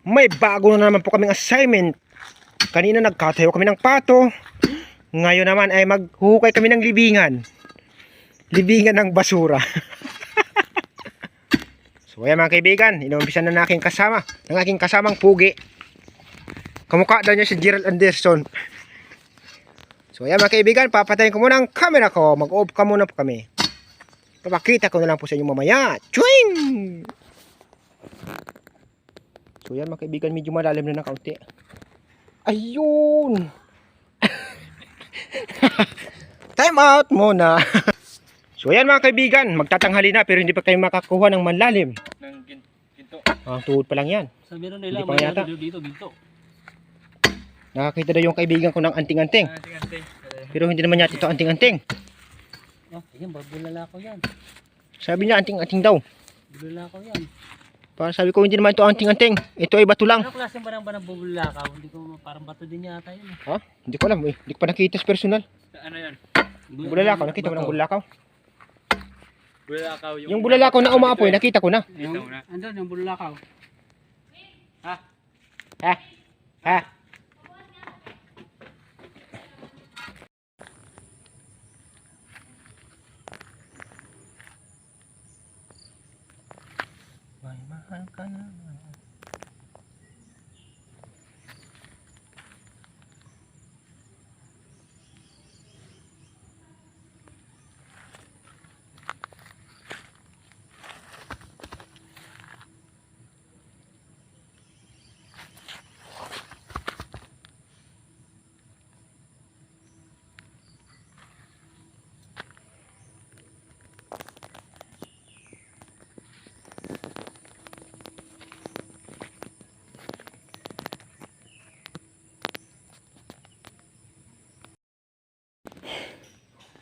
May bago na naman po kaming assignment. Kanina nagkatayo kami ng pato. Ngayon naman ay maghuhukay kami ng libingan. Libingan ng basura. So ayan mga kaibigan, inuumpisan na ng aking kasamang pugi. Kamukha daw niya si Gerald Anderson. So ayan mga kaibigan, papatayin ko muna ang camera ko. Mag-off ka muna po kami. Papakita ko na lang po sa inyo mamaya. Chwing! So yan mga kaibigan, medyo malalim na ng kaunti. Ayun! Time out muna. So yan mga kaibigan, magtatanghali na pero hindi pa tayo makakuha ng manlalim. Ng ginto. Ang tuhod pa lang yan. Sabi rin nila, Hindi pa yata. dito, ginto. Nakakita na yung kaibigan ko ng anting-anting. Pero hindi naman yata ito anting-anting. Oh, yan, bulalakaw yan. Sabi niya anting-anting daw. Bulalakaw yan. Para sabi ko hindi naman ito anting-anting. Ito ay bato lang. Ano klase ba ng bulalakaw? Hindi ko, parang bato din yata yun. Ha? Hindi ko alam. Hindi ko pa nakita sa personal. Ano yan? Bulalakaw. Nakita ko ng bulalakaw. Bulalakaw Yung bulalakaw na umaapoy, nakita ko na. Andun yung bulalakaw. Ha? Ha? Ha? May mahal ka na.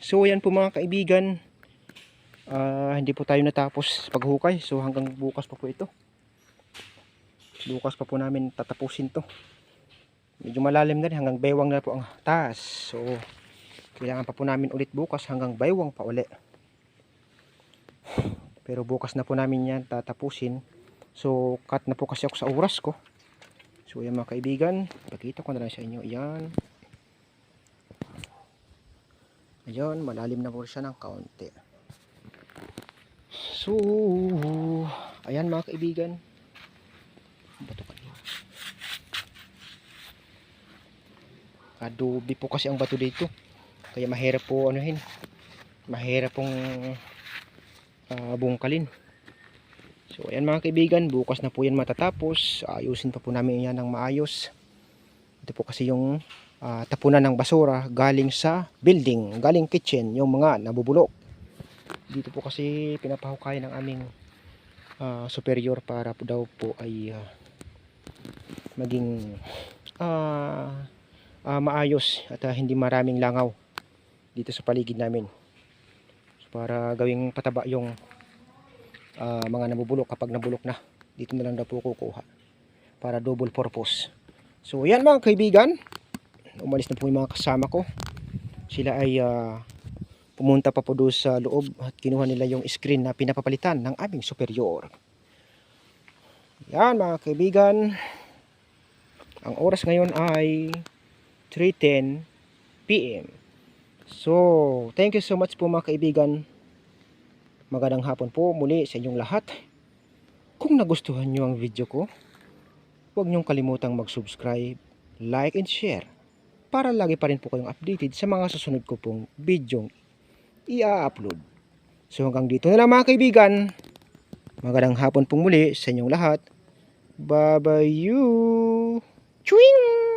So yan po mga kaibigan, hindi po tayo natapos sa paghukay. So hanggang bukas pa po ito. Bukas pa po namin tatapusin to. Medyo malalim na rin, hanggang baywang na po ang taas. So kailangan pa po namin ulit bukas hanggang baywang pa uli. Pero bukas na po namin yan tatapusin. So cut na po kasi ako sa oras ko. So yan mga kaibigan, pakita ko na lang sa inyo. Yan. Ayun, malalim na po siya ng kaunti. So, ayan mga kaibigan. Bato ka niya. Adobe po kasi ang bato dito. Kaya mahirap po anuhin. Mahirap pong bungkalin. So, ayan mga kaibigan, bukas na po yan matatapos. Ayusin pa po namin yan ng maayos. Ito po kasi yung tapunan ng basura galing sa building, galing kitchen, yung mga nabubulok. Dito po kasi pinapahukay ng aming superior para po daw po ay maging maayos at hindi maraming langaw dito sa paligid namin. So, para gawing pataba yung mga nabubulok kapag nabulok na. Dito na lang daw po kukuha para double purpose. So yan mga kaibigan, umalis na po yung mga kasama ko. Sila ay pumunta pa po doon sa loob at kinuha nila yung screen na pinapapalitan ng aming superior. Yan mga kaibigan, ang oras ngayon ay 3:10 PM. So thank you so much po mga kaibigan. Magandang hapon po muli sa inyong lahat. Kung nagustuhan nyo ang video ko, huwag nyong kalimutang mag-subscribe, like and share para lagi pa rin po kayong updated sa mga susunod ko pong video i-upload. So hanggang dito na lang mga kaibigan. Magandang hapon pong muli sa inyong lahat. Bye bye you. Chwing!